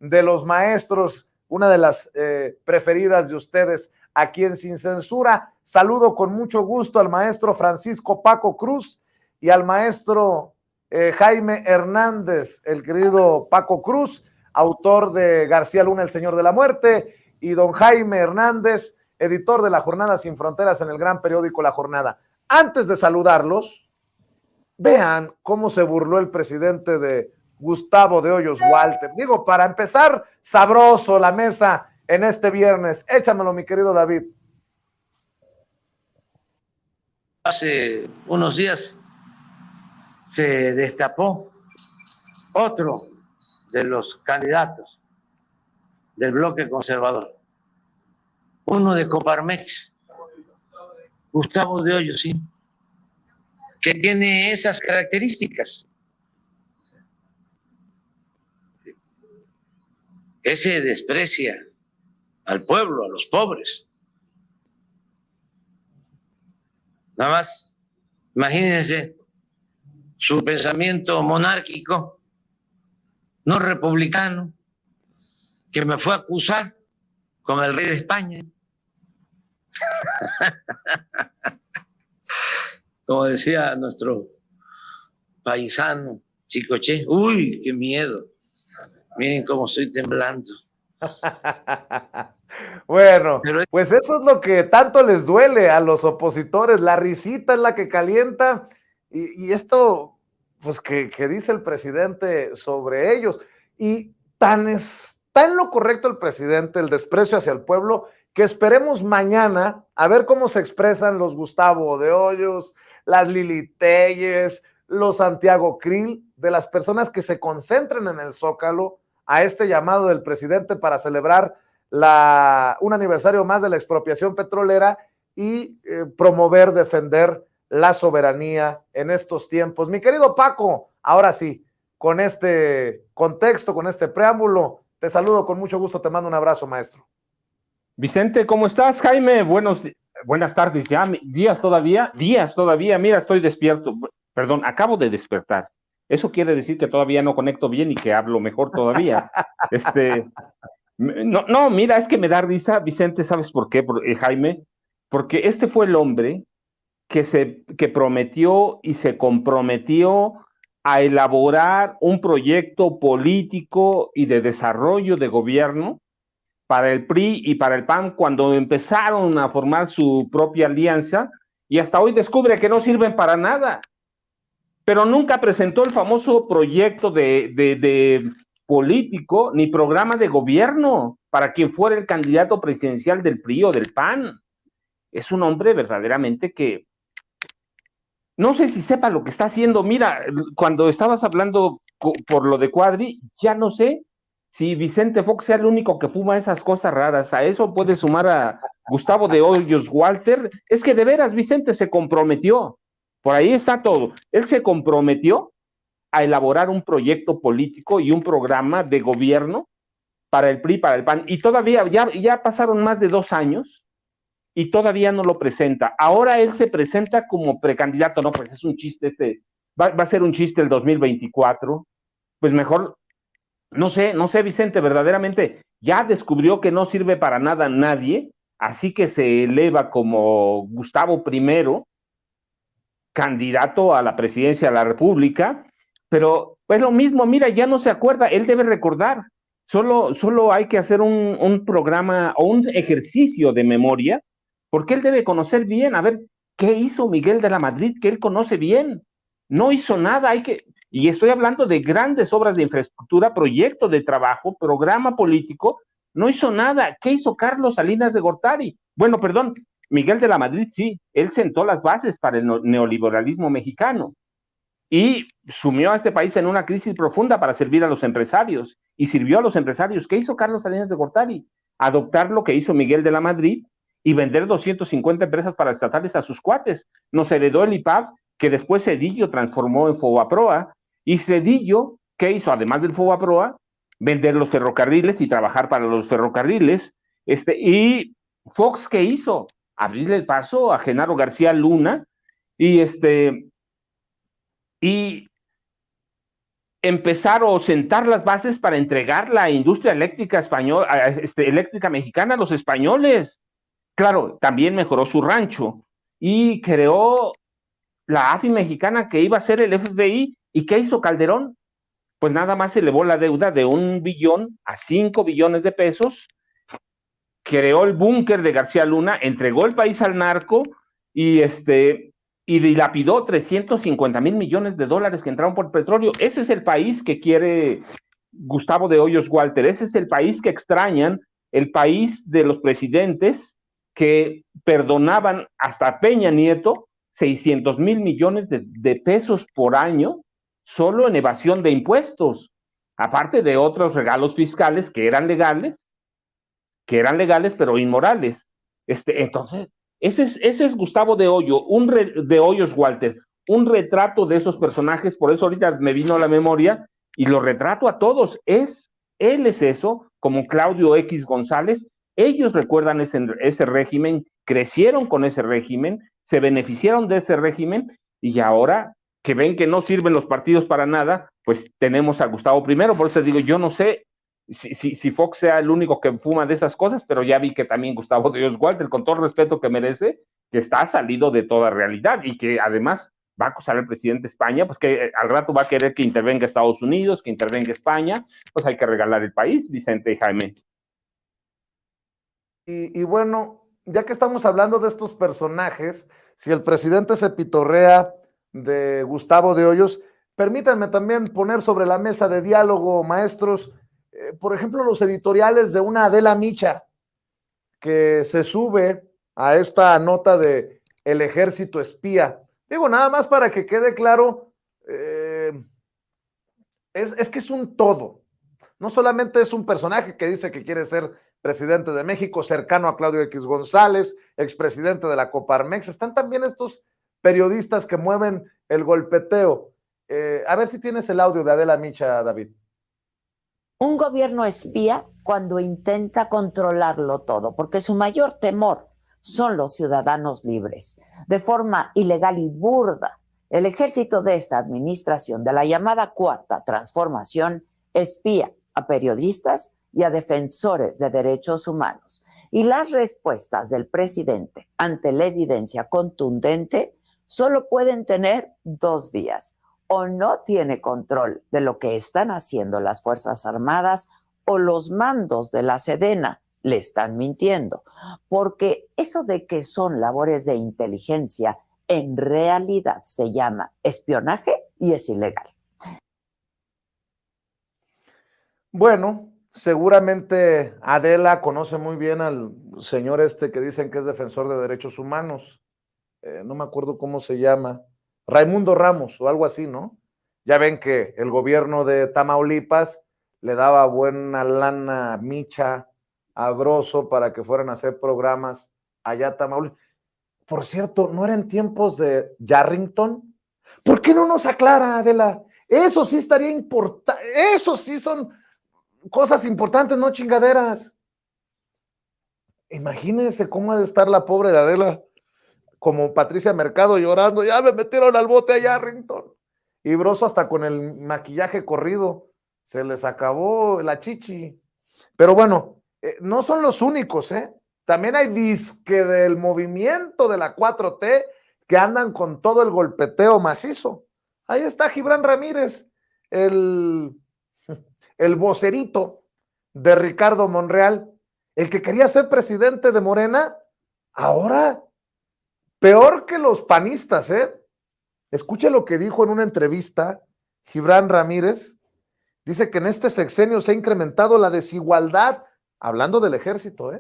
de los maestros, una de las preferidas de ustedes aquí en Sin Censura. Saludo con mucho gusto al maestro Francisco Paco Cruz y al maestro Jaime Hernández, el querido Paco Cruz, autor de García Luna, El Señor de la Muerte, y don Jaime Hernández, editor de La Jornada Sin Fronteras en el gran periódico La Jornada. Antes de saludarlos, vean cómo se burló el presidente de Gustavo de Hoyos Walter. Digo, para empezar, sabroso la mesa en este viernes. Échamelo, mi querido David. Hace unos días se destapó otro de los candidatos del bloque conservador, uno de Coparmex, Gustavo de Hoyos, sí, que tiene esas características. Ese desprecia al pueblo, a los pobres. Nada más, imagínense su pensamiento monárquico, no republicano, que me fue a acusar con el rey de España. Como decía nuestro paisano Chicoche, uy, qué miedo. Miren cómo estoy temblando. Bueno, pues eso es lo que tanto les duele a los opositores. La risita es la que calienta y esto, pues que dice el presidente sobre ellos. Y está en lo correcto el presidente, el desprecio hacia el pueblo, que esperemos mañana a ver cómo se expresan los Gustavo de Hoyos, las Lili Telles, los Santiago Krill, de las personas que se concentren en el Zócalo a este llamado del presidente para celebrar un aniversario más de la expropiación petrolera y promover, defender la soberanía en estos tiempos. Mi querido Paco, ahora sí, con este contexto, con este preámbulo, te saludo con mucho gusto, te mando un abrazo, maestro. Vicente, ¿cómo estás? Jaime, buenas tardes ya, días todavía, mira, estoy despierto, perdón, acabo de despertar. Eso quiere decir que todavía no conecto bien y que hablo mejor todavía. No, mira, es que me da risa, Vicente, ¿sabes por qué, Jaime? Porque este fue el hombre que prometió y se comprometió a elaborar un proyecto político y de desarrollo de gobierno para el PRI y para el PAN cuando empezaron a formar su propia alianza, y hasta hoy descubre que no sirven para nada. Pero nunca presentó el famoso proyecto de político ni programa de gobierno para quien fuera el candidato presidencial del PRI o del PAN. Es un hombre verdaderamente que no sé si sepa lo que está haciendo. Mira, cuando estabas hablando por lo de Cuadri, ya no sé si Vicente Fox sea el único que fuma esas cosas raras. A eso puede sumar a Gustavo de Hoyos Walter. Es que de veras Vicente se comprometió. Por ahí está todo. Él se comprometió a elaborar un proyecto político y un programa de gobierno para el PRI, para el PAN. Y todavía, ya pasaron más de 2 años y todavía no lo presenta. Ahora él se presenta como precandidato, no, pues es un chiste va a ser un chiste el 2024. Pues mejor, no sé, Vicente, verdaderamente ya descubrió que no sirve para nada nadie, así que se eleva como Gustavo I, candidato a la presidencia de la República, pero pues lo mismo, mira, ya no se acuerda, él debe recordar, solo hay que hacer un programa o un ejercicio de memoria, porque él debe conocer bien, a ver, ¿qué hizo Miguel de la Madrid? Que él conoce bien, no hizo nada, y estoy hablando de grandes obras de infraestructura, proyectos de trabajo, programa político, no hizo nada. ¿Qué hizo Carlos Salinas de Gortari? Bueno, perdón, Miguel de la Madrid, sí, él sentó las bases para el neoliberalismo mexicano y sumió a este país en una crisis profunda para servir a los empresarios, y sirvió a los empresarios. ¿Qué hizo Carlos Salinas de Gortari? Adoptar lo que hizo Miguel de la Madrid y vender 250 empresas paraestatales a sus cuates. Nos heredó el IPAB, que después Zedillo transformó en Fobaproa, y Zedillo, ¿qué hizo? Además del Fobaproa, vender los ferrocarriles y trabajar para los ferrocarriles. Y Fox, ¿qué hizo? Abrirle el paso a Genaro García Luna, y empezar o sentar las bases para entregar la industria eléctrica eléctrica mexicana a los españoles. Claro, también mejoró su rancho y creó la AFI mexicana que iba a ser el FBI. ¿Y qué hizo Calderón? Pues nada más elevó la deuda de 1 billón a 5 billones de pesos, creó el búnker de García Luna, entregó el país al narco y dilapidó 350,000 millones de dólares que entraron por petróleo. Ese es el país que quiere Gustavo de Hoyos Walter, ese es el país que extrañan, el país de los presidentes que perdonaban hasta Peña Nieto 600,000 millones de pesos por año solo en evasión de impuestos, aparte de otros regalos fiscales que eran legales pero inmorales. Entonces, ese es Gustavo de Hoyos Walter, un retrato de esos personajes. Por eso ahorita me vino a la memoria y lo retrato a todos. Él es eso, como Claudio X González. Ellos recuerdan ese régimen, crecieron con ese régimen, se beneficiaron de ese régimen, y ahora que ven que no sirven los partidos para nada, pues tenemos a Gustavo I. Por eso digo, yo no sé si Fox sea el único que fuma de esas cosas, pero ya vi que también Gustavo de Hoyos Walter, con todo el respeto que merece, que está salido de toda realidad y que además va a acusar al presidente de España, pues que al rato va a querer que intervenga Estados Unidos, que intervenga España. Pues hay que regalar el país, Vicente y Jaime. Y bueno, ya que estamos hablando de estos personajes, si el presidente se pitorrea de Gustavo de Hoyos, permítanme también poner sobre la mesa de diálogo, maestros, por ejemplo, los editoriales de una Adela Micha, que se sube a esta nota de El Ejército Espía. Digo, nada más para que quede claro, es que es un todo. No solamente es un personaje que dice que quiere ser presidente de México, cercano a Claudio X González, expresidente de la Coparmex, están también estos periodistas que mueven el golpeteo. A ver si tienes el audio de Adela Micha, David. Un gobierno espía cuando intenta controlarlo todo, porque su mayor temor son los ciudadanos libres. De forma ilegal y burda, el ejército de esta administración, de la llamada Cuarta Transformación, espía a periodistas y a defensores de derechos humanos. Y las respuestas del presidente ante la evidencia contundente solo pueden tener 2 vías. O no tiene control de lo que están haciendo las Fuerzas Armadas, o los mandos de la Sedena le están mintiendo, porque eso de que son labores de inteligencia en realidad se llama espionaje y es ilegal. Bueno, seguramente Adela conoce muy bien al señor que dicen que es defensor de derechos humanos, no me acuerdo cómo se llama, Raimundo Ramos o algo así, ¿no? Ya ven que el gobierno de Tamaulipas le daba buena lana a Micha, a Grosso, para que fueran a hacer programas allá a Tamaulipas. Por cierto, ¿no eran tiempos de Yarrington? ¿Por qué no nos aclara, Adela? Eso sí estaría importante, eso sí son cosas importantes, no chingaderas. Imagínense cómo ha de estar la pobre de Adela, como Patricia Mercado llorando, ya me metieron al bote a Yarrington. Y Broso hasta con el maquillaje corrido, se les acabó la chichi. Pero bueno, no son los únicos, también hay disque del movimiento de la 4T que andan con todo el golpeteo macizo. Ahí está Gibran Ramírez, el vocerito de Ricardo Monreal, el que quería ser presidente de Morena, ahora peor que los panistas, Escuche lo que dijo en una entrevista Gibran Ramírez. Dice que en este sexenio se ha incrementado la desigualdad, hablando del ejército,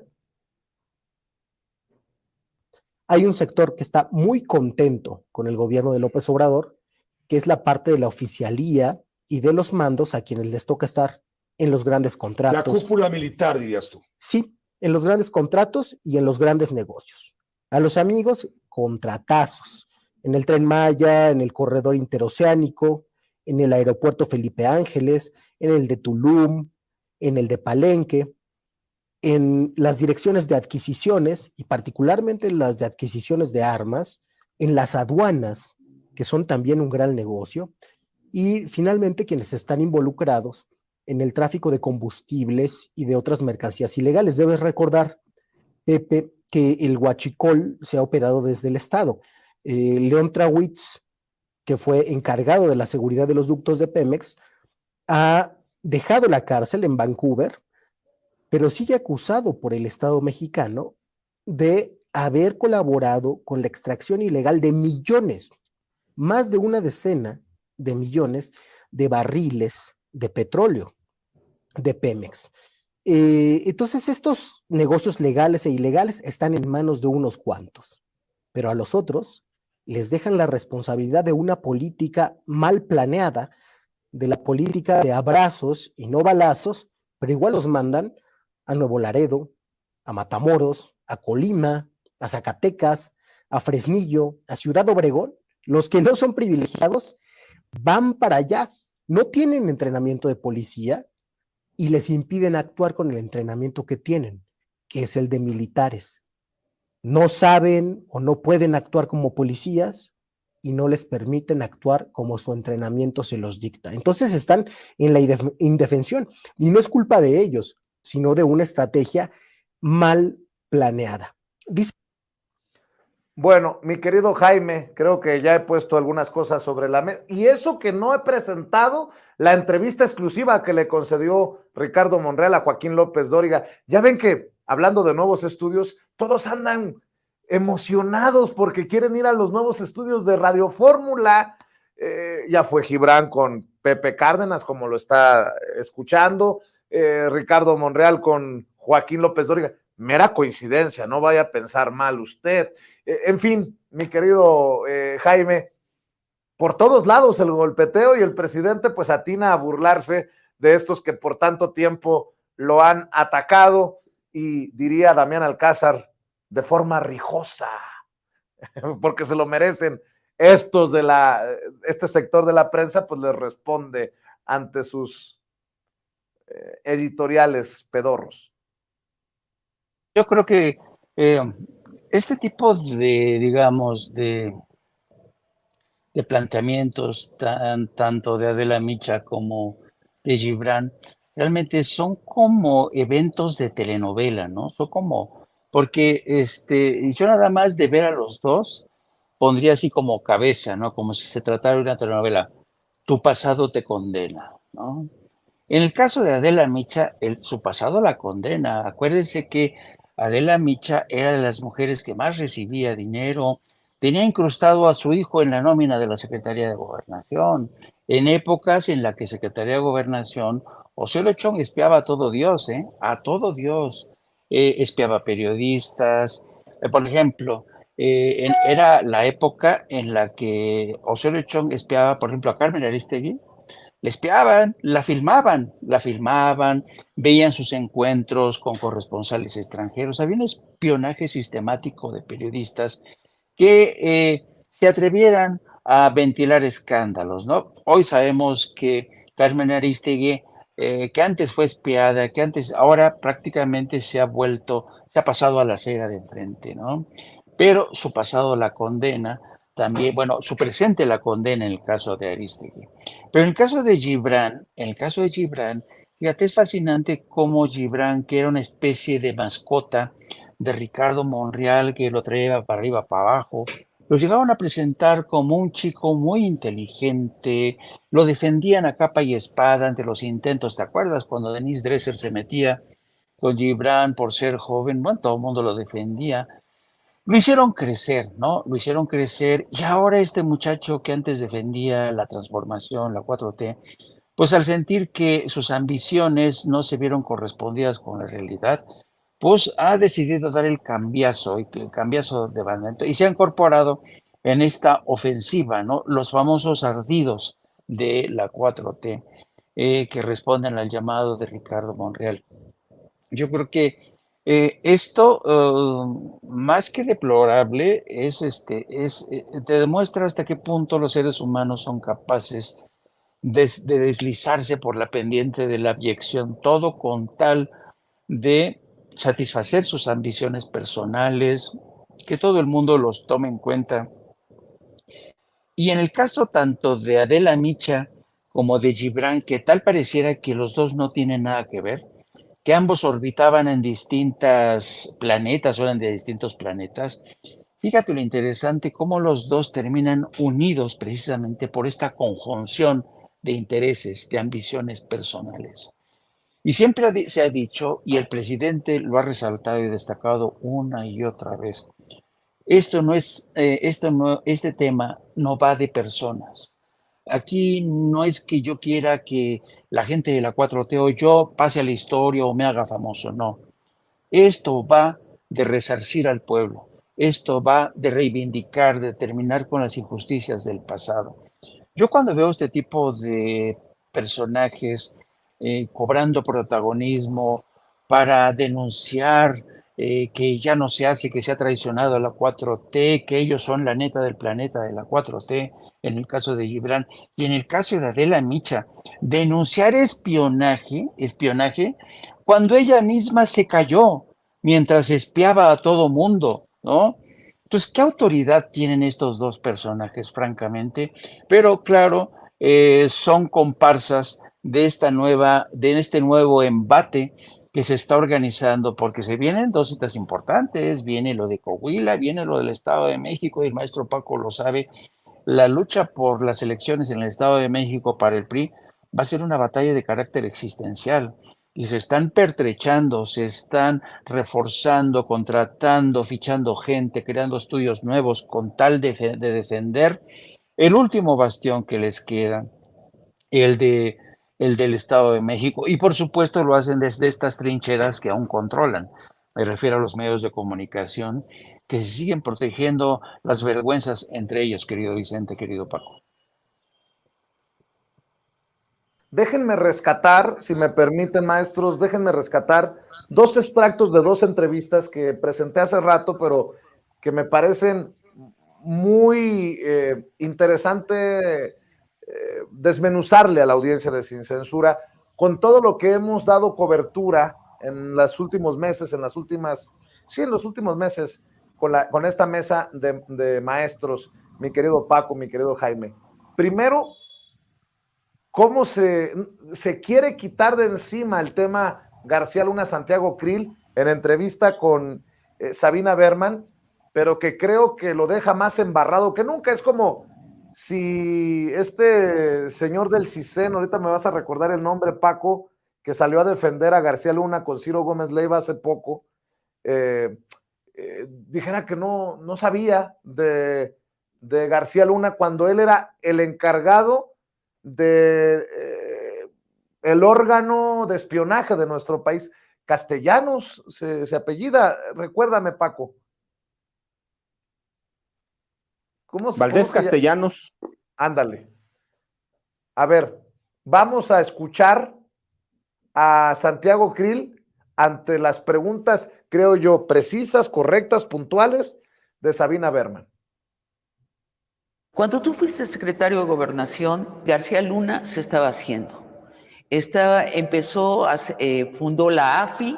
Hay un sector que está muy contento con el gobierno de López Obrador, que es la parte de la oficialía y de los mandos a quienes les toca estar en los grandes contratos. La cúpula militar, dirías tú. Sí, en los grandes contratos y en los grandes negocios. A los amigos, contratazos. En el Tren Maya, en el corredor interoceánico, en el aeropuerto Felipe Ángeles, en el de Tulum, en el de Palenque, en las direcciones de adquisiciones y particularmente las de adquisiciones de armas, en las aduanas, que son también un gran negocio, y finalmente quienes están involucrados en el tráfico de combustibles y de otras mercancías ilegales. Debes recordar, Pepe, que el huachicol se ha operado desde el Estado. León Trawitz, que fue encargado de la seguridad de los ductos de Pemex, ha dejado la cárcel en Vancouver, pero sigue acusado por el Estado mexicano de haber colaborado con la extracción ilegal de millones, más de una decena de millones de barriles de petróleo de Pemex. Entonces estos negocios legales e ilegales están en manos de unos cuantos, pero a los otros les dejan la responsabilidad de una política mal planeada, de la política de abrazos y no balazos, pero igual los mandan a Nuevo Laredo, a Matamoros, a Colima, a Zacatecas, a Fresnillo, a Ciudad Obregón. Los que no son privilegiados van para allá, no tienen entrenamiento de policía y les impiden actuar con el entrenamiento que tienen, que es el de militares. No saben o no pueden actuar como policías y no les permiten actuar como su entrenamiento se los dicta. Entonces están en la indefensión y no es culpa de ellos, sino de una estrategia mal planeada. Dice... Bueno, mi querido Jaime, creo que ya he puesto algunas cosas sobre la mesa. Y eso que no he presentado la entrevista exclusiva que le concedió Ricardo Monreal a Joaquín López Dóriga. Ya ven que, hablando de nuevos estudios, todos andan emocionados porque quieren ir a los nuevos estudios de Radio Fórmula. Ya fue Gibran con Pepe Cárdenas, como lo está escuchando, Ricardo Monreal con Joaquín López Dóriga. Mera coincidencia, no vaya a pensar mal usted. En fin, mi querido Jaime, por todos lados el golpeteo y el presidente pues atina a burlarse de estos que por tanto tiempo lo han atacado y diría Damián Alcázar, de forma rijosa, porque se lo merecen. Estos de este sector de la prensa pues les responde ante sus editoriales pedorros. Yo creo que este tipo de, digamos, de planteamientos, tanto de Adela Micha como de Gibran, realmente son como eventos de telenovela, ¿no? Son como, porque yo nada más de ver a los dos pondría así como cabeza, ¿no? Como si se tratara de una telenovela. Tu pasado te condena, ¿no? En el caso de Adela Micha, su pasado la condena. Acuérdense que Adela Micha era de las mujeres que más recibía dinero, tenía incrustado a su hijo en la nómina de la Secretaría de Gobernación, en épocas en las que Secretaría de Gobernación, Osorio Chong espiaba a todo Dios, a todo Dios, espiaba periodistas, por ejemplo, era la época en la que Osorio Chong espiaba, por ejemplo, a Carmen Aristegui. Le espiaban, la filmaban, veían sus encuentros con corresponsales extranjeros. Había un espionaje sistemático de periodistas que se atrevieran a ventilar escándalos, ¿no? Hoy sabemos que Carmen Aristegui, que antes fue espiada, ahora prácticamente se ha pasado a la acera de enfrente, ¿no? Pero su pasado la condena. También, bueno, su presente la condena en el caso de Aristegui. Pero en el caso de Gibran, fíjate, es fascinante cómo Gibran, que era una especie de mascota de Ricardo Monreal, que lo traía para arriba, para abajo, lo llegaban a presentar como un chico muy inteligente, lo defendían a capa y espada ante los intentos. ¿Te acuerdas cuando Denise Dresser se metía con Gibran por ser joven? Bueno, todo el mundo lo defendía. Lo hicieron crecer, ¿no? Lo hicieron crecer y ahora este muchacho que antes defendía la transformación, la 4T, pues al sentir que sus ambiciones no se vieron correspondidas con la realidad, pues ha decidido dar el cambiazo de banda y se ha incorporado en esta ofensiva, ¿no? Los famosos ardidos de la 4T que responden al llamado de Ricardo Monreal. Yo creo que esto, más que deplorable, te demuestra hasta qué punto los seres humanos son capaces de deslizarse por la pendiente de la abyección, todo con tal de satisfacer sus ambiciones personales, que todo el mundo los tome en cuenta. Y en el caso tanto de Adela Micha como de Gibran, que tal pareciera que los dos no tienen nada que ver, que ambos orbitaban en distintas planetas o eran de distintos planetas. Fíjate lo interesante, cómo los dos terminan unidos precisamente por esta conjunción de intereses, de ambiciones personales. Y siempre se ha dicho, y el presidente lo ha resaltado y destacado una y otra vez, este tema no va de personas. Aquí no es que yo quiera que la gente de la 4T o yo pase a la historia o me haga famoso, no. Esto va de resarcir al pueblo. Esto va de reivindicar, de terminar con las injusticias del pasado. Yo cuando veo este tipo de personajes cobrando protagonismo para denunciar que ya no se hace, que se ha traicionado a la 4T, que ellos son la neta del planeta de la 4T, en el caso de Gibran, y en el caso de Adela Micha, denunciar espionaje, cuando ella misma se cayó mientras espiaba a todo mundo, ¿no? Entonces, ¿qué autoridad tienen estos dos personajes, francamente? Pero claro, son comparsas de este nuevo embate que se está organizando, porque se vienen dos citas importantes, viene lo de Coahuila, viene lo del Estado de México, y el maestro Paco lo sabe, la lucha por las elecciones en el Estado de México para el PRI va a ser una batalla de carácter existencial. Y se están pertrechando, se están reforzando, contratando, fichando gente, creando estudios nuevos con tal de defender el último bastión que les queda, el del Estado de México. Y por supuesto lo hacen desde estas trincheras que aún controlan. Me refiero a los medios de comunicación que se siguen protegiendo las vergüenzas entre ellos, querido Vicente, querido Paco. Déjenme rescatar, si me permiten, maestros, déjenme rescatar dos extractos de dos entrevistas que presenté hace rato, pero que me parecen muy interesante desmenuzarle a la audiencia de Sin Censura con todo lo que hemos dado cobertura en los últimos meses, en los últimos meses, con esta mesa de maestros, mi querido Paco, mi querido Jaime. Primero, cómo se quiere quitar de encima el tema García Luna Santiago Krill en entrevista con Sabina Berman, pero que creo que lo deja más embarrado que nunca. Es como si este señor del CISEN, ahorita me vas a recordar el nombre, Paco, que salió a defender a García Luna con Ciro Gómez Leiva hace poco, dijera que no sabía de García Luna cuando él era el encargado de el órgano de espionaje de nuestro país. Castellanos se apellida, recuérdame, Paco. Valdés Castellanos. Ándale. A ver, vamos a escuchar a Santiago Krill ante las preguntas, creo yo, precisas, correctas, puntuales de Sabina Berman. Cuando tú fuiste secretario de Gobernación, García Luna se estaba haciendo. Fundó la AFI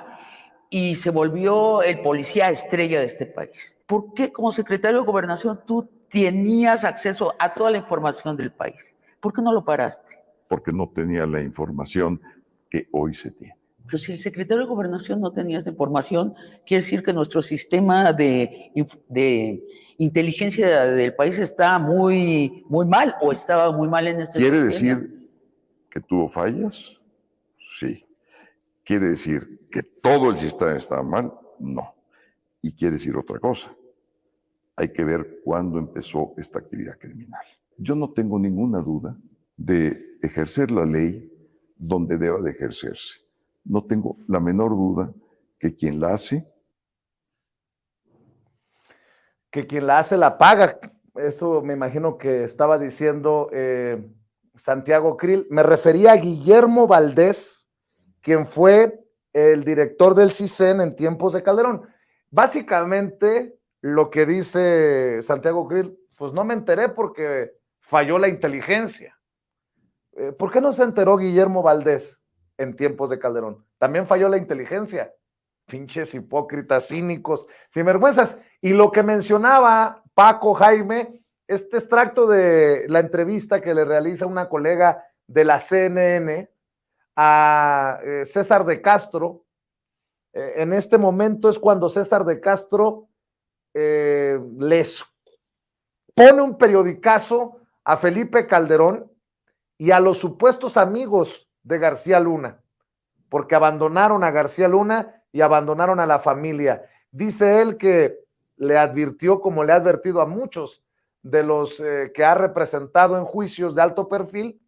y se volvió el policía estrella de este país. ¿Por qué como secretario de Gobernación tú tenías acceso a toda la información del país? ¿Por qué no lo paraste? Porque no tenía la información que hoy se tiene. Pero si el secretario de Gobernación no tenía esa información, quiere decir que nuestro sistema de inteligencia del país está muy mal o estaba muy mal en ese ¿Quiere sistema. decir que tuvo fallas? Sí. ¿Quiere decir que todo el sistema estaba mal? No. Y quiere decir otra cosa. Hay que ver cuándo empezó esta actividad criminal. Yo no tengo ninguna duda de ejercer la ley donde deba de ejercerse. No tengo la menor duda que quien la hace... Que quien la hace la paga. Eso me imagino que estaba diciendo Santiago Krill. Me refería a Guillermo Valdés, quien fue el director del CISEN en tiempos de Calderón. Básicamente, lo que dice Santiago Krill, pues no me enteré porque falló la inteligencia. ¿Por qué no se enteró Guillermo Valdés en tiempos de Calderón? También falló la inteligencia. Pinches hipócritas, cínicos, sinvergüenzas. Y lo que mencionaba Paco, Jaime, este extracto de la entrevista que le realiza una colega de la CNN, a César de Castro. En este momento es cuando César de Castro les pone un periodicazo a Felipe Calderón y a los supuestos amigos de García Luna, porque abandonaron a García Luna y abandonaron a la familia. Dice él que le advirtió, como le ha advertido a muchos de los que ha representado en juicios de alto perfil,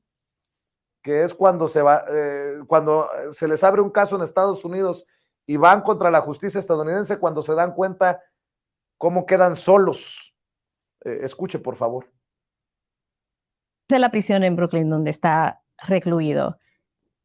que es cuando se les abre un caso en Estados Unidos y van contra la justicia estadounidense, cuando se dan cuenta cómo quedan solos. Escuche, por favor. De la prisión en Brooklyn, donde está recluido,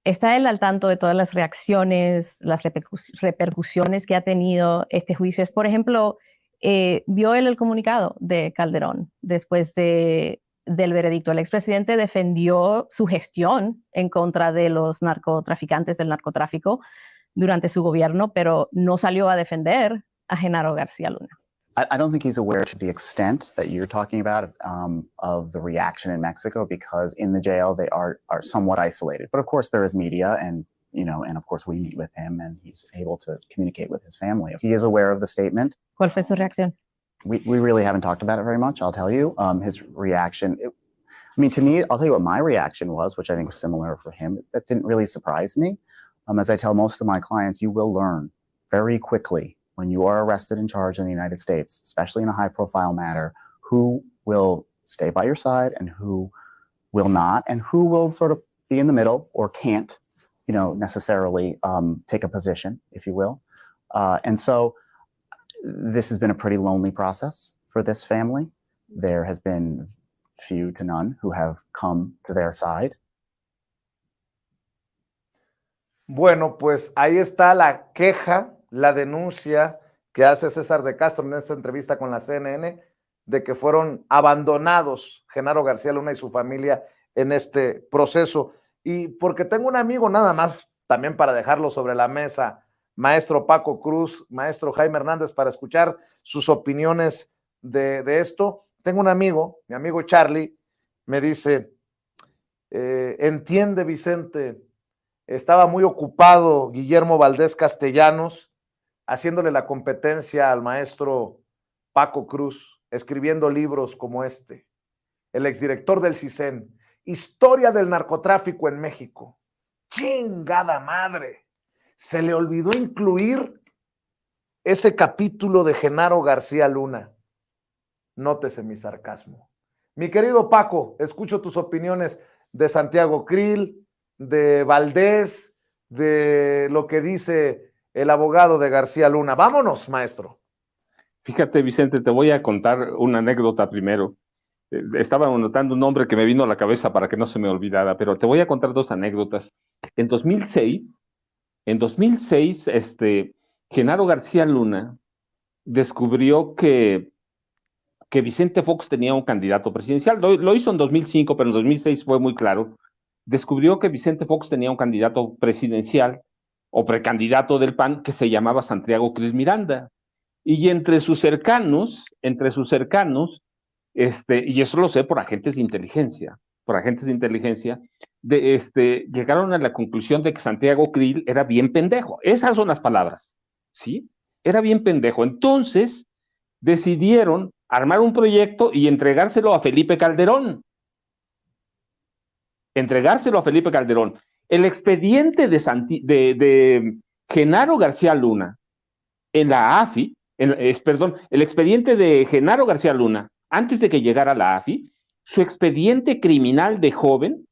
¿está él al tanto de todas las reacciones, las repercusiones que ha tenido este juicio? Por ejemplo, ¿vio él el comunicado de Calderón después del veredicto? El expresidente defendió su gestión en contra de los narcotraficantes del narcotráfico durante su gobierno, pero no salió a defender a Genaro García Luna. I don't think he's aware to the extent that you're talking about of the reaction in Mexico, because in the jail they are somewhat isolated. But of course there is media, and and of course we meet with him, and he's able to communicate with his family. He is aware of the statement. ¿Cuál fue su reacción? We really haven't talked about it very much, I'll tell you. His reaction, to me, I'll tell you what my reaction was, which I think was similar for him. That didn't really surprise me. As I tell most of my clients, you will learn very quickly when you are arrested and charged in the United States, especially in a high-profile matter, who will stay by your side and who will not, and who will sort of be in the middle or can't, necessarily take a position, if you will. And so this has been a pretty lonely process for this family. There has been few to none who have come to their side. Bueno, pues ahí está la queja, la denuncia que hace César de Castro en esta entrevista con la CNN, de que fueron abandonados Genaro García Luna y su familia en este proceso. Y porque tengo un amigo, nada más, también para dejarlo sobre la mesa, maestro Paco Cruz, maestro Jaime Hernández, para escuchar sus opiniones de esto. Tengo un amigo, mi amigo Charlie, me dice, entiende, Vicente, estaba muy ocupado Guillermo Valdés Castellanos haciéndole la competencia al maestro Paco Cruz, escribiendo libros como este, el exdirector del CISEN, Historia del narcotráfico en México. ¡Chingada madre! Se le olvidó incluir ese capítulo de Genaro García Luna. Nótese mi sarcasmo. Mi querido Paco, escucho tus opiniones de Santiago Krill, de Valdés, de lo que dice el abogado de García Luna. Vámonos, maestro. Fíjate, Vicente, te voy a contar una anécdota primero. Estaba anotando un nombre que me vino a la cabeza para que no se me olvidara, pero te voy a contar dos anécdotas. En 2006, Genaro García Luna descubrió que Vicente Fox tenía un candidato presidencial. Lo hizo en 2005, pero en 2006 fue muy claro. Descubrió que Vicente Fox tenía un candidato presidencial o precandidato del PAN que se llamaba Santiago Krill Miranda. Y entre sus cercanos, y eso lo sé por agentes de inteligencia, llegaron a la conclusión de que Santiago Krill era bien pendejo. Esas son las palabras, ¿sí? Era bien pendejo. Entonces, decidieron armar un proyecto y entregárselo a Felipe Calderón. El expediente de Genaro García Luna en la AFI, el expediente de Genaro García Luna, antes de que llegara a la AFI, su expediente criminal de joven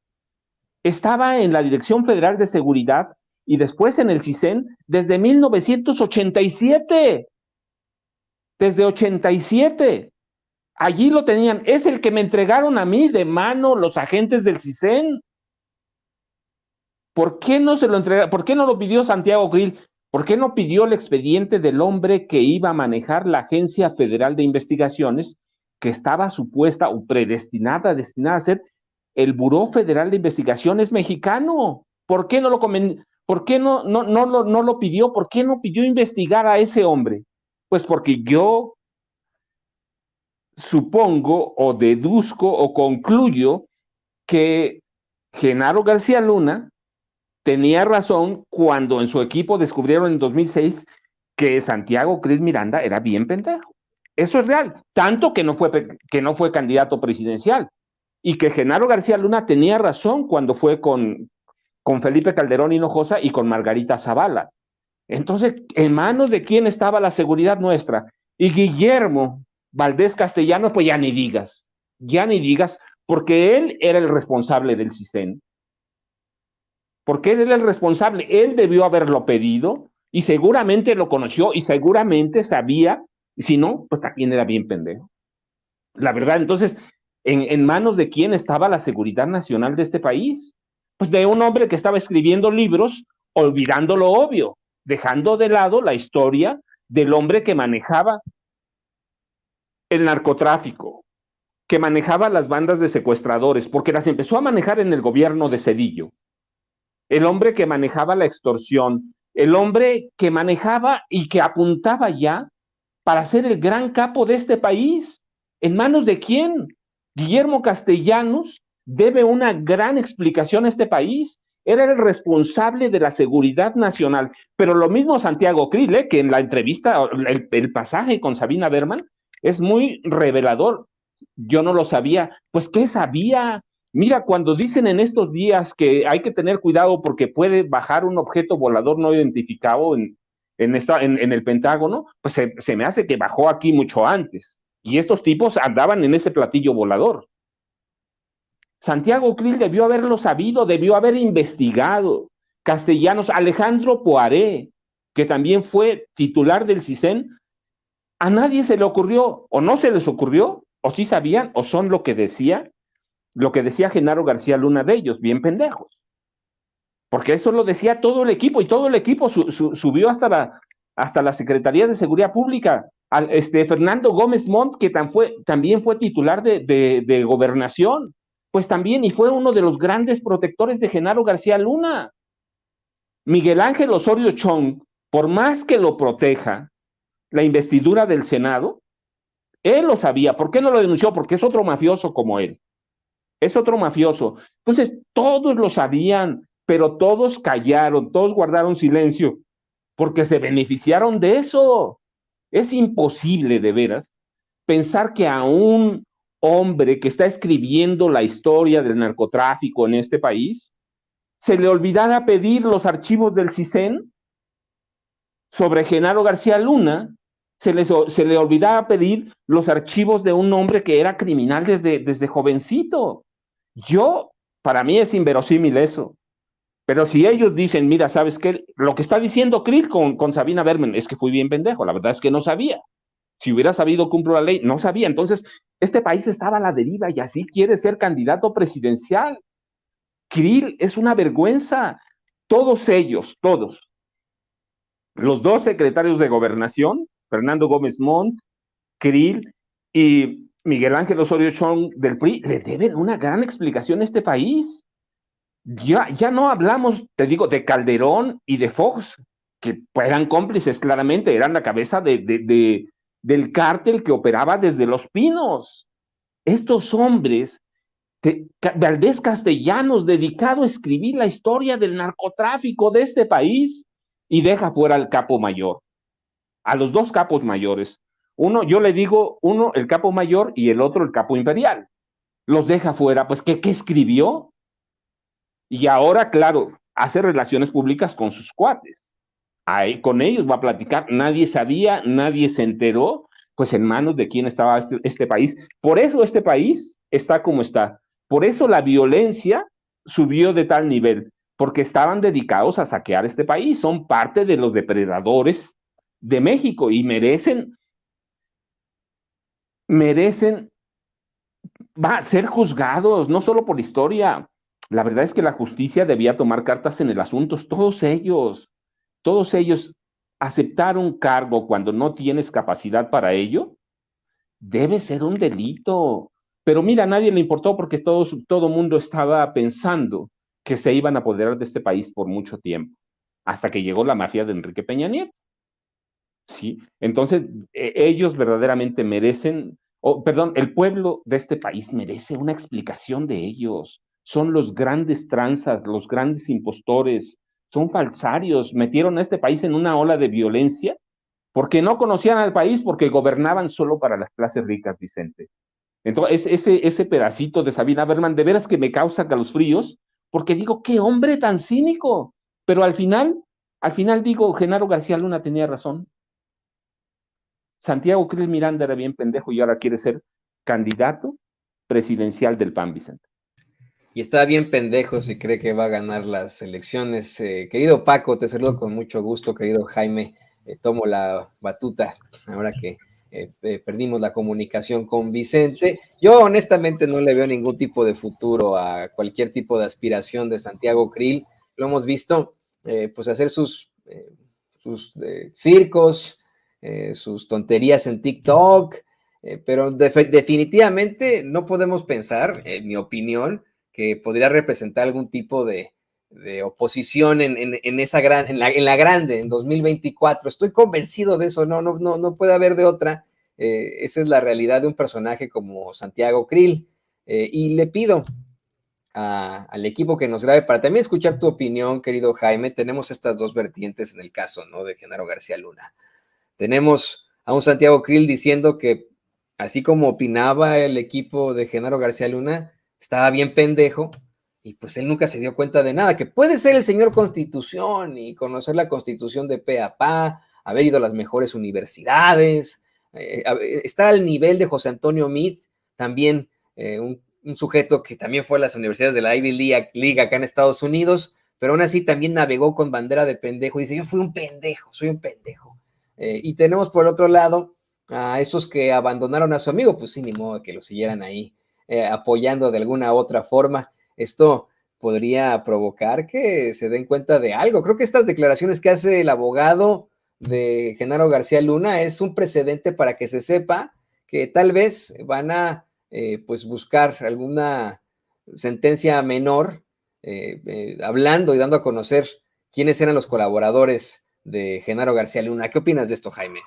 estaba en la Dirección Federal de Seguridad y después en el CISEN desde 1987. Desde 87. Allí lo tenían. Es el que me entregaron a mí de mano los agentes del CISEN. ¿Por qué no se lo entregaron? ¿Por qué no lo pidió Santiago Krill? ¿Por qué no pidió el expediente del hombre que iba a manejar la Agencia Federal de Investigaciones, que estaba supuesta o destinada a ser el Buró Federal de Investigaciones mexicano? ¿Por qué no lo pidió? ¿Por qué no pidió investigar a ese hombre? Pues porque yo supongo o deduzco o concluyo que Genaro García Luna tenía razón cuando en su equipo descubrieron en 2006 que Santiago Krill Miranda era bien pendejo. Eso es real, tanto que no fue candidato presidencial, y que Genaro García Luna tenía razón cuando fue con Felipe Calderón Hinojosa y con Margarita Zavala. Entonces, ¿en manos de quién estaba la seguridad nuestra? Y Guillermo Valdés Castellanos, pues ya ni digas, porque él era el responsable del CISEN, porque él era el responsable, él debió haberlo pedido, y seguramente lo conoció, y seguramente sabía, y si no, pues también era bien pendejo. La verdad, entonces, ¿en manos de quién estaba la seguridad nacional de este país? Pues de un hombre que estaba escribiendo libros, olvidando lo obvio, dejando de lado la historia del hombre que manejaba el narcotráfico, que manejaba las bandas de secuestradores, porque las empezó a manejar en el gobierno de Zedillo. El hombre que manejaba la extorsión, el hombre que manejaba y que apuntaba ya para ser el gran capo de este país. ¿En manos de quién? Guillermo Castellanos debe una gran explicación a este país. Era el responsable de la seguridad nacional. Pero lo mismo Santiago Krill, que en la entrevista, el pasaje con Sabina Berman, es muy revelador. Yo no lo sabía. Pues, ¿qué sabía? Mira, cuando dicen en estos días que hay que tener cuidado porque puede bajar un objeto volador no identificado en el Pentágono, pues se me hace que bajó aquí mucho antes. Y estos tipos andaban en ese platillo volador. Santiago Krill debió haberlo sabido, debió haber investigado. Castellanos, Alejandro Poiré, que también fue titular del CISEN, a nadie se le ocurrió, o no se les ocurrió, o sí sabían, o son lo que decía Genaro García Luna de ellos, bien pendejos. Porque eso lo decía todo el equipo, y todo el equipo subió hasta la Secretaría de Seguridad Pública. Fernando Gómez Montt, que también fue titular de Gobernación, pues también, y fue uno de los grandes protectores de Genaro García Luna. Miguel Ángel Osorio Chong, por más que lo proteja la investidura del Senado, él lo sabía. ¿Por qué no lo denunció? Porque es otro mafioso como él. Es otro mafioso. Entonces, todos lo sabían, pero todos callaron, todos guardaron silencio, porque se beneficiaron de eso. Es imposible, de veras, pensar que a un hombre que está escribiendo la historia del narcotráfico en este país, se le olvidara pedir los archivos del CISEN sobre Genaro García Luna, se le olvidara pedir los archivos de un hombre que era criminal desde jovencito. Para mí es inverosímil eso. Pero si ellos dicen, mira, ¿sabes qué? Lo que está diciendo Krill con Sabina Berman es que fui bien pendejo, la verdad es que no sabía. Si hubiera sabido, cumplo la ley, no sabía. Entonces, este país estaba a la deriva y así quiere ser candidato presidencial. Krill es una vergüenza. Todos ellos, los dos secretarios de Gobernación, Fernando Gómez Montt, Krill y Miguel Ángel Osorio Chong del PRI, le deben una gran explicación a este país. Ya no hablamos, te digo, de Calderón y de Fox, que eran cómplices claramente, eran la cabeza del cártel que operaba desde Los Pinos. Estos hombres, Valdés Castellanos, dedicado a escribir la historia del narcotráfico de este país, y deja fuera al capo mayor, a los dos capos mayores. Yo le digo, uno el capo mayor y el otro el capo imperial. Los deja fuera, pues, ¿qué escribió? Y ahora, claro, hace relaciones públicas con sus cuates. Ahí, con ellos va a platicar. Nadie sabía, nadie se enteró, pues en manos de quién estaba este país. Por eso este país está como está. Por eso la violencia subió de tal nivel, porque estaban dedicados a saquear este país. Son parte de los depredadores de México y merecen ser juzgados, no solo por historia. La verdad es que la justicia debía tomar cartas en el asunto. Todos ellos aceptar un cargo cuando no tienes capacidad para ello, debe ser un delito. Pero mira, a nadie le importó porque todo mundo estaba pensando que se iban a apoderar de este país por mucho tiempo, hasta que llegó la mafia de Enrique Peña Nieto. ¿Sí? Entonces, ellos verdaderamente merecen, el pueblo de este país merece una explicación de ellos. son los grandes tranzas, los grandes impostores, son falsarios, metieron a este país en una ola de violencia porque no conocían al país, porque gobernaban solo para las clases ricas, Vicente. Entonces, ese pedacito de Sabina Berman, de veras que me causa calosfríos, porque digo, qué hombre tan cínico, pero al final digo, Genaro García Luna tenía razón. Santiago Krill Miranda era bien pendejo y ahora quiere ser candidato presidencial del PAN, Vicente. Y está bien pendejo si cree que va a ganar las elecciones. Querido Paco, te saludo con mucho gusto, querido Jaime. Tomo la batuta ahora que perdimos la comunicación con Vicente. Yo honestamente no le veo ningún tipo de futuro a cualquier tipo de aspiración de Santiago Krill. Lo hemos visto pues hacer sus circos, sus tonterías en TikTok, pero definitivamente no podemos pensar, en mi opinión, que podría representar algún tipo de oposición en la grande, en 2024. Estoy convencido de eso, no puede haber de otra. Esa es la realidad de un personaje como Santiago Krill. Y le pido al equipo que nos grabe para también escuchar tu opinión, querido Jaime. Tenemos estas dos vertientes en el caso, ¿no?, de Genaro García Luna. Tenemos a un Santiago Krill diciendo que, así como opinaba el equipo de Genaro García Luna, estaba bien pendejo, y pues él nunca se dio cuenta de nada, que puede ser el señor Constitución y conocer la Constitución de pe a pa, haber ido a las mejores universidades, estar al nivel de José Antonio Meade, también un sujeto que también fue a las universidades de la Ivy League acá en Estados Unidos, pero aún así también navegó con bandera de pendejo, y dice, yo fui un pendejo, soy un pendejo. Y tenemos por otro lado a esos que abandonaron a su amigo, pues sí, ni modo que lo siguieran ahí apoyando de alguna otra forma. Esto podría provocar que se den cuenta de algo. Creo que estas declaraciones que hace el abogado de Genaro García Luna es un precedente para que se sepa que tal vez van a pues buscar alguna sentencia menor, hablando y dando a conocer quiénes eran los colaboradores de Genaro García Luna. ¿Qué opinas de esto, Jaime?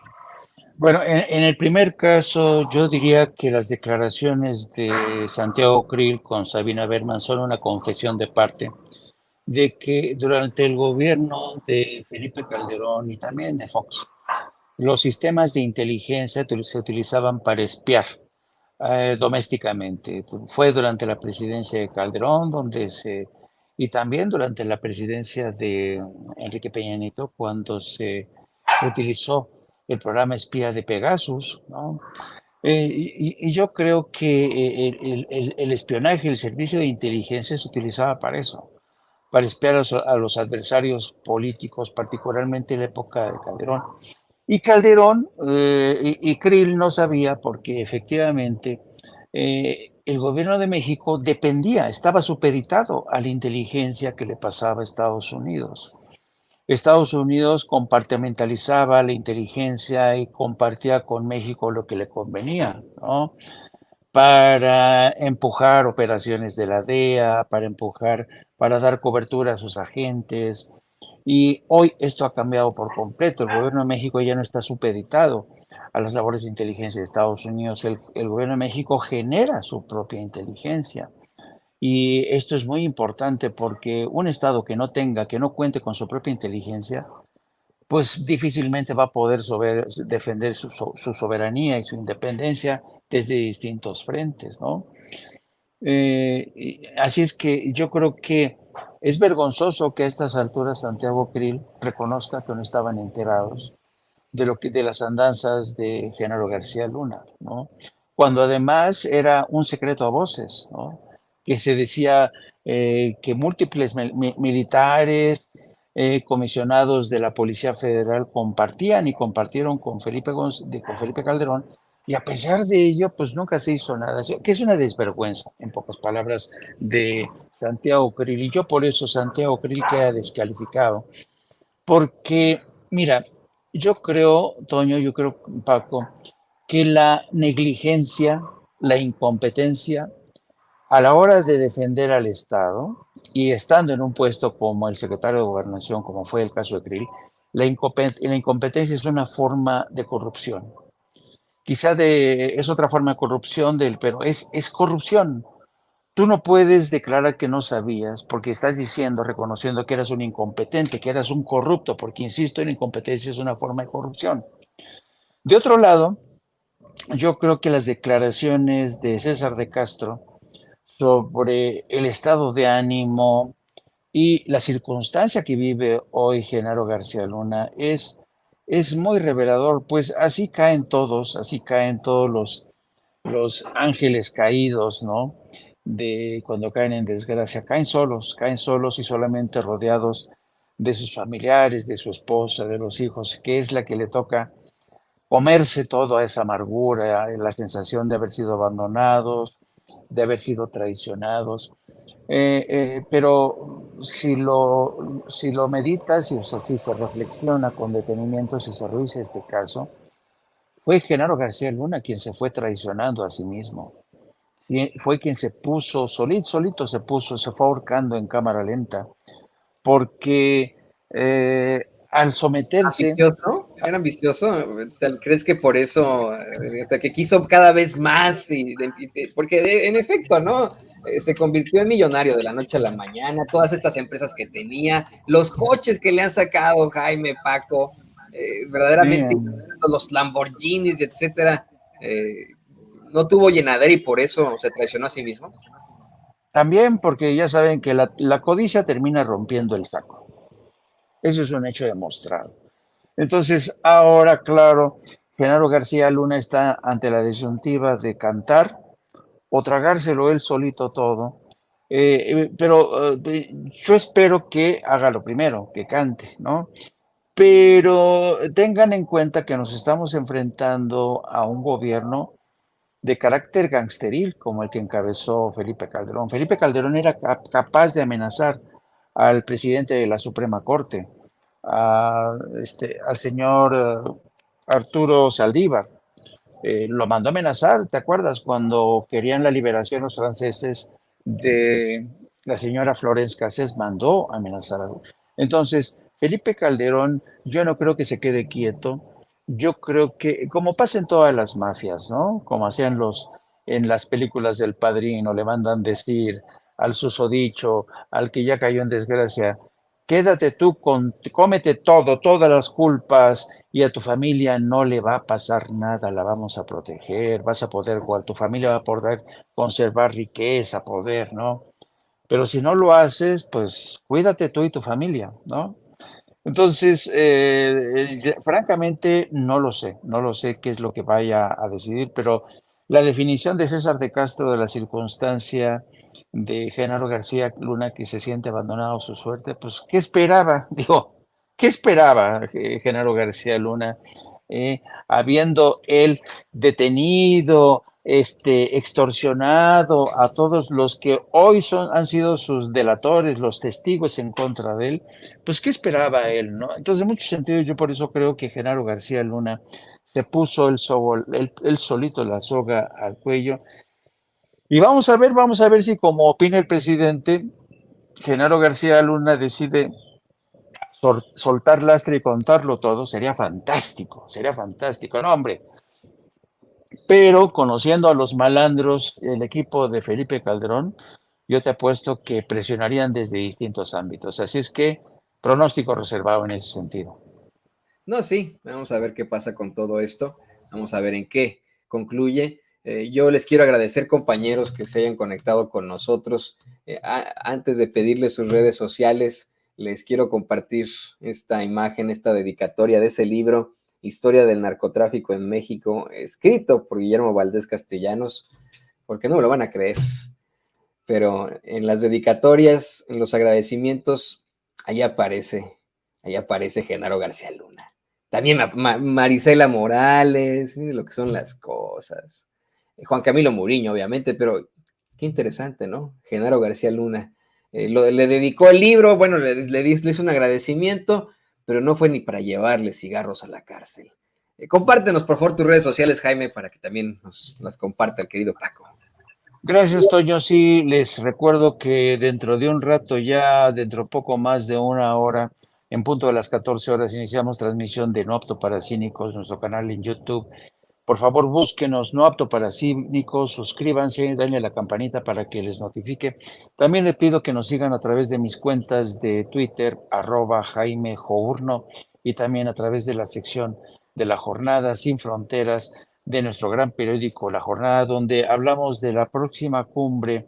Bueno, en el primer caso, yo diría que las declaraciones de Santiago Krill con Sabina Berman son una confesión de parte de que durante el gobierno de Felipe Calderón y también de Fox, los sistemas de inteligencia se utilizaban para espiar domésticamente. Fue durante la presidencia de Calderón y también durante la presidencia de Enrique Peña Nieto, cuando se utilizó el programa espía de Pegasus, ¿no? Y yo creo que el espionaje, el servicio de inteligencia se utilizaba para eso, para espiar a los adversarios políticos, particularmente en la época de Calderón. Y Calderón y Krill no sabía porque efectivamente el gobierno de México estaba supeditado a la inteligencia que le pasaba a Estados Unidos. Estados Unidos compartimentalizaba la inteligencia y compartía con México lo que le convenía, ¿no? Para empujar operaciones de la DEA, para dar cobertura a sus agentes. Y hoy esto ha cambiado por completo. El gobierno de México ya no está supeditado a las labores de inteligencia de Estados Unidos. El gobierno de México genera su propia inteligencia. Y esto es muy importante porque un Estado que no cuente con su propia inteligencia, pues difícilmente va a poder defender su soberanía y su independencia desde distintos frentes, ¿no? Así es que yo creo que es vergonzoso que a estas alturas Santiago Krill reconozca que no estaban enterados de las andanzas de Genaro García Luna, ¿no? Cuando además era un secreto a voces, ¿no? Que se decía que múltiples militares, comisionados de la Policía Federal compartieron con Felipe Calderón, y a pesar de ello, pues nunca se hizo nada, que es una desvergüenza, en pocas palabras, de Santiago Krill. Y yo por eso Santiago Krill queda descalificado, porque, mira, yo creo, Toño, Paco, que la negligencia, la incompetencia, a la hora de defender al Estado, y estando en un puesto como el secretario de Gobernación, como fue el caso de Krill, la incompetencia es una forma de corrupción. Quizá es otra forma de corrupción, pero es corrupción, tú no puedes declarar que no sabías porque estás diciendo, reconociendo que eras un incompetente, que eras un corrupto, porque insisto, la incompetencia es una forma de corrupción. De otro lado, yo creo que las declaraciones de César de Castro sobre el estado de ánimo y la circunstancia que vive hoy Genaro García Luna es muy revelador, pues así caen todos los ángeles caídos, ¿no? De cuando caen en desgracia, caen solos y solamente rodeados de sus familiares, de su esposa, de los hijos, que es la que le toca comerse toda esa amargura, la sensación de haber sido abandonados, de haber sido traicionados. Pero si lo meditas, o sea, si se reflexiona con detenimiento, si se revisa este caso, fue Genaro García Luna quien se fue traicionando a sí mismo. Fue quien se puso, solito se puso, se fue ahorcando en cámara lenta, porque al someterse... ¿Ambicioso? ¿Era ambicioso? ¿Crees que por eso, o sea, que quiso cada vez más? Porque en efecto, ¿no? Se convirtió en millonario de la noche a la mañana, todas estas empresas que tenía, los coches que le han sacado Jaime, Paco, verdaderamente los Lamborghinis, etcétera, no tuvo llenadera y por eso se traicionó a sí mismo. También porque ya saben que la codicia termina rompiendo el saco. Eso es un hecho demostrado. Entonces, ahora, claro, Genaro García Luna está ante la disyuntiva de cantar o tragárselo él solito todo. Pero yo espero que haga lo primero, que cante, ¿no? Pero tengan en cuenta que nos estamos enfrentando a un gobierno de carácter gangsteril como el que encabezó Felipe Calderón. Felipe Calderón era capaz de amenazar al presidente de la Suprema Corte, al señor Arturo Saldívar. Lo mandó a amenazar, ¿te acuerdas? Cuando querían la liberación los franceses de la señora Florence Cassés, mandó a amenazar. Entonces, Felipe Calderón, yo no creo que se quede quieto. Yo creo que, como pasa en todas las mafias, ¿no? Como hacían en las películas del Padrino, le mandan decir al susodicho, al que ya cayó en desgracia, quédate tú, cómete todo, todas las culpas, y a tu familia no le va a pasar nada, la vamos a proteger, vas a poder, tu familia va a poder conservar riqueza, poder, ¿no? Pero si no lo haces, pues cuídate tú y tu familia, ¿no? Entonces, francamente, no lo sé qué es lo que vaya a decidir, pero la definición de César de Castro de la circunstancia de Genaro García Luna que se siente abandonado a su suerte, pues, ¿qué esperaba? Digo, ¿qué esperaba Genaro García Luna? Habiendo él detenido, extorsionado a todos los que hoy han sido sus delatores, los testigos en contra de él, pues ¿qué esperaba él, no? Entonces, en muchos sentidos, yo por eso creo que Genaro García Luna se puso él solito la soga al cuello. Y vamos a ver si, como opina el presidente, Genaro García Luna decide soltar lastre y contarlo todo. Sería fantástico, no, hombre. Pero conociendo a los malandros, el equipo de Felipe Calderón, yo te apuesto que presionarían desde distintos ámbitos. Así es que pronóstico reservado en ese sentido. No, sí, vamos a ver qué pasa con todo esto. Vamos a ver en qué concluye. Yo les quiero agradecer, compañeros, que se hayan conectado con nosotros. Antes de pedirles sus redes sociales, les quiero compartir esta imagen, esta dedicatoria de ese libro, Historia del Narcotráfico en México, escrito por Guillermo Valdés Castellanos, porque no me lo van a creer, pero en las dedicatorias, en los agradecimientos, ahí aparece Genaro García Luna. También Marisela Morales, mire lo que son las cosas. Juan Camilo Muriño, obviamente, pero qué interesante, ¿no? Genaro García Luna. Le dedicó el libro, bueno, le hizo un agradecimiento, pero no fue ni para llevarle cigarros a la cárcel. Compártenos, por favor, tus redes sociales, Jaime, para que también nos las comparta el querido Paco. Gracias, Toño. Sí, les recuerdo que dentro de un rato, ya dentro poco más de una hora, en punto de las 14 horas, iniciamos transmisión de No Apto para Cínicos, nuestro canal en YouTube. Por favor, búsquenos, No Apto para Cínicos, suscríbanse, denle a la campanita para que les notifique. También le pido que nos sigan a través de mis cuentas de Twitter, @JaimeJourno, y también a través de la sección de La Jornada Sin Fronteras de nuestro gran periódico La Jornada, donde hablamos de la próxima cumbre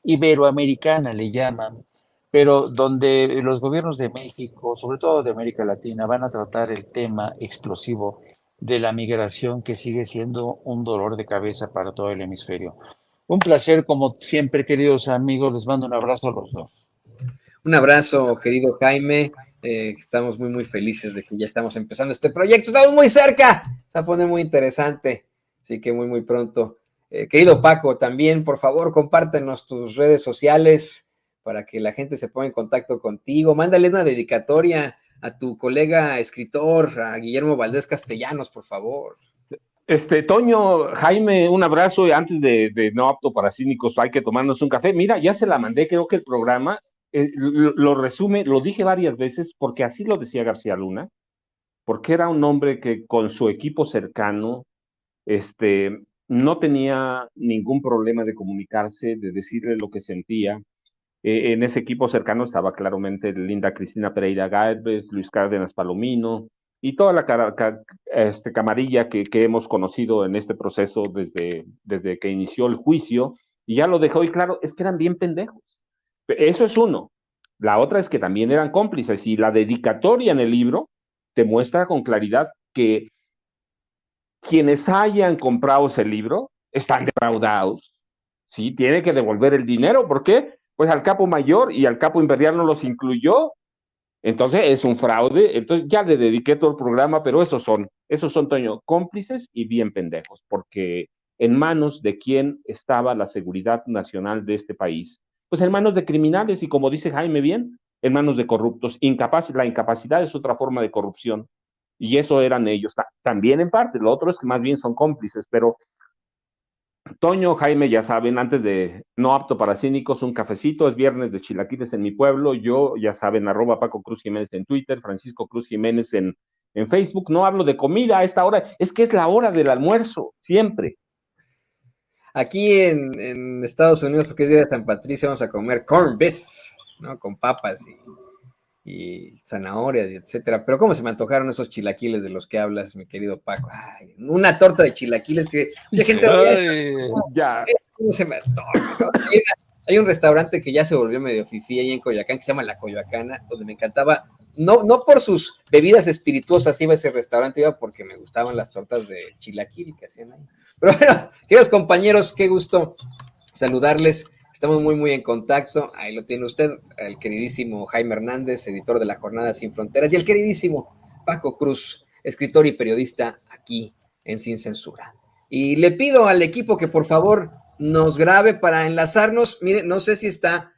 iberoamericana, le llaman, pero donde los gobiernos de México, sobre todo de América Latina, van a tratar el tema explosivo de la migración, que sigue siendo un dolor de cabeza para todo el hemisferio. Un placer, como siempre, queridos amigos. Les mando un abrazo a los dos. Un abrazo, querido Jaime. Estamos muy, muy felices de que ya estamos empezando este proyecto. Estamos muy cerca. Se va a poner muy interesante. Así que muy, muy pronto. Querido Paco, también, por favor, compártenos tus redes sociales para que la gente se ponga en contacto contigo. Mándale una dedicatoria a tu colega escritor, a Guillermo Valdés Castellanos, por favor. Toño, Jaime, un abrazo. Y antes de No Apto para Cínicos, hay que tomarnos un café. Mira, ya se la mandé, creo que el programa lo resume, lo dije varias veces, porque así lo decía García Luna, porque era un hombre que con su equipo cercano, no tenía ningún problema de comunicarse, de decirle lo que sentía. En ese equipo cercano estaba claramente Linda Cristina Pereira Gálvez, Luis Cárdenas Palomino y toda la camarilla que hemos conocido en este proceso desde que inició el juicio, y ya lo dejó y claro, es que eran bien pendejos. Eso es uno. La otra es que también eran cómplices, y la dedicatoria en el libro te muestra con claridad que quienes hayan comprado ese libro están defraudados, ¿sí? Tiene que devolver el dinero. ¿Por qué? Pues al capo mayor y al capo imperial no los incluyó. Entonces es un fraude. Entonces ya le dediqué todo el programa, pero esos son, Toño, cómplices y bien pendejos, porque en manos de quién estaba la seguridad nacional de este país. Pues en manos de criminales, y como dice Jaime bien, en manos de corruptos. La incapacidad es otra forma de corrupción, y eso eran ellos. También en parte, lo otro es que más bien son cómplices, pero Toño, Jaime, ya saben, antes de No Apto para Cínicos, un cafecito. Es viernes de chilaquiles en mi pueblo. Yo, ya saben, @Paco Cruz Jiménez en Twitter, Francisco Cruz Jiménez en Facebook. No hablo de comida a esta hora, es que es la hora del almuerzo, siempre. Aquí en Estados Unidos, porque es día de San Patricio, vamos a comer corned beef, ¿no? Con papas y zanahorias, y etcétera. Pero cómo se me antojaron esos chilaquiles de los que hablas, mi querido Paco. Ay, una torta de chilaquiles que mucha gente ya. ¿Cómo se me antoja? ¿No? Hay un restaurante que ya se volvió medio fifí ahí en Coyoacán, que se llama La Coyoacana, donde me encantaba, no por sus bebidas espirituosas iba a ese restaurante, iba porque me gustaban las tortas de chilaquil que hacían ahí. Pero bueno, queridos compañeros, qué gusto saludarles. Estamos muy, muy en contacto. Ahí lo tiene usted, el queridísimo Jaime Hernández, editor de La Jornada Sin Fronteras, y el queridísimo Paco Cruz, escritor y periodista aquí en Sin Censura. Y le pido al equipo que por favor nos grabe para enlazarnos. Mire, no sé si está